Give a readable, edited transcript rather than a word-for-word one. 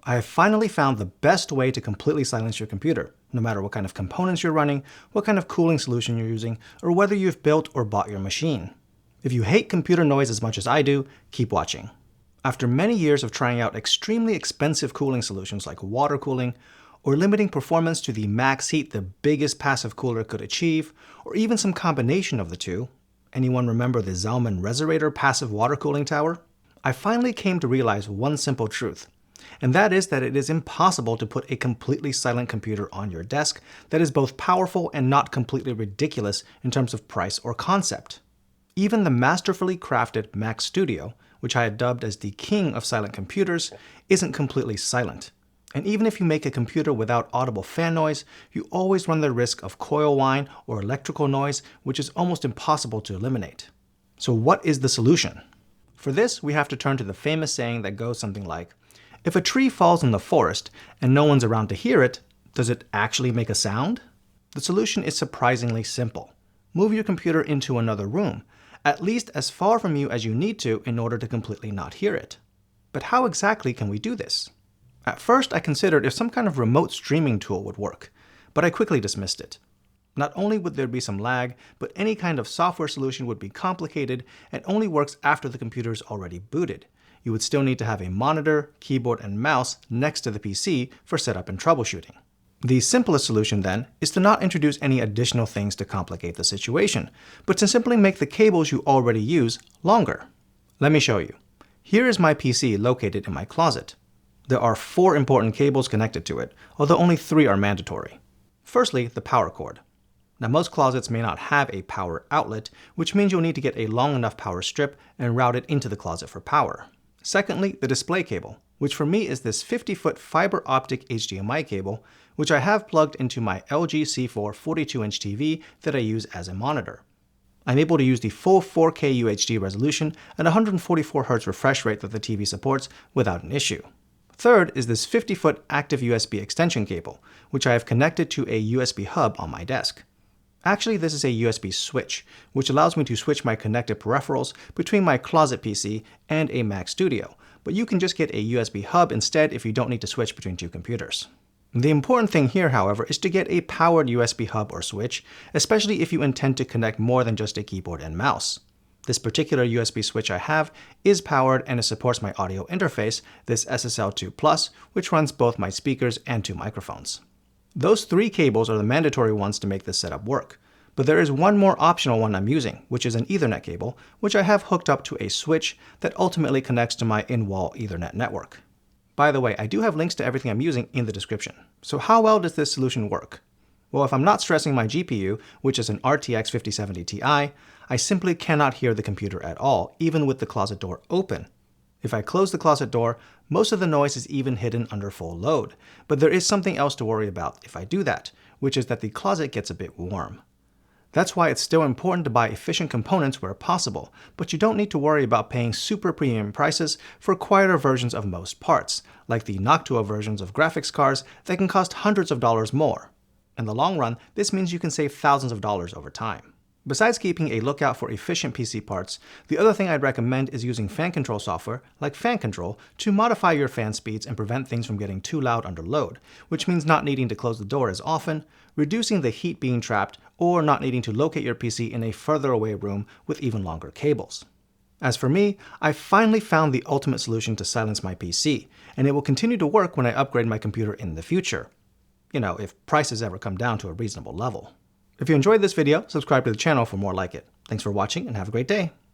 I have finally found the best way to completely silence your computer, no matter what kind of components you're running, what kind of cooling solution you're using, or whether you've built or bought your machine. If you hate computer noise as much as I do, keep watching. After many years of trying out extremely expensive cooling solutions like water cooling, or limiting performance to the max heat the biggest passive cooler could achieve, or even some combination of the two, anyone remember the Zalman Reserator passive water cooling tower? I finally came to realize one simple truth, and that is that it is impossible to put a completely silent computer on your desk that is both powerful and not completely ridiculous in terms of price or concept. Even the masterfully crafted Mac Studio, which I had dubbed as the king of silent computers, isn't completely silent. And even if you make a computer without audible fan noise, you always run the risk of coil whine or electrical noise, which is almost impossible to eliminate. So what is the solution? For this, we have to turn to the famous saying that goes something like, if a tree falls in the forest and no one's around to hear it, does it actually make a sound? The solution is surprisingly simple. Move your computer into another room, at least as far from you as you need to in order to completely not hear it. But how exactly can we do this? At first, I considered if some kind of remote streaming tool would work, but I quickly dismissed it. Not only would there be some lag, but any kind of software solution would be complicated and only works after the computer is already booted. You would still need to have a monitor, keyboard, and mouse next to the PC for setup and troubleshooting. The simplest solution then is to not introduce any additional things to complicate the situation, but to simply make the cables you already use longer. Let me show you. Here is my PC located in my closet. There are 4 important cables connected to it, although only 3 are mandatory. Firstly, the power cord. Now, most closets may not have a power outlet, which means you'll need to get a long enough power strip and route it into the closet for power. Secondly, the display cable, which for me is this 50-foot fiber optic HDMI cable, which I have plugged into my LG C4 42-inch TV that I use as a monitor. I'm able to use the full 4K UHD resolution and 144 Hz refresh rate that the TV supports without an issue. Third is this 50-foot active USB extension cable, which I have connected to a USB hub on my desk. Actually, this is a USB switch, which allows me to switch my connected peripherals between my closet PC and a Mac Studio, but you can just get a USB hub instead if you don't need to switch between 2 computers. The important thing here, however, is to get a powered USB hub or switch, especially if you intend to connect more than just a keyboard and mouse. This particular USB switch I have is powered and it supports my audio interface, this SSL2 Plus, which runs both my speakers and 2 microphones. Those 3 cables are the mandatory ones to make this setup work, but there is one more optional one I'm using, which is an Ethernet cable, which I have hooked up to a switch that ultimately connects to my in-wall Ethernet network. By the way, I do have links to everything I'm using in the description. So how well does this solution work? Well, if I'm not stressing my GPU, which is an RTX 5070 Ti, I simply cannot hear the computer at all, even with the closet door open. If I close the closet door, most of the noise is even hidden under full load. But there is something else to worry about if I do that, which is that the closet gets a bit warm. That's why it's still important to buy efficient components where possible, but you don't need to worry about paying super premium prices for quieter versions of most parts, like the Noctua versions of graphics cards that can cost hundreds of dollars more. In the long run, this means you can save thousands of dollars over time. Besides keeping a lookout for efficient PC parts, the other thing I'd recommend is using fan control software, like Fan Control, to modify your fan speeds and prevent things from getting too loud under load, which means not needing to close the door as often, reducing the heat being trapped, or not needing to locate your PC in a further away room with even longer cables. As for me, I finally found the ultimate solution to silence my PC, and it will continue to work when I upgrade my computer in the future. You know, if prices ever come down to a reasonable level. If you enjoyed this video, subscribe to the channel for more like it. Thanks for watching and have a great day.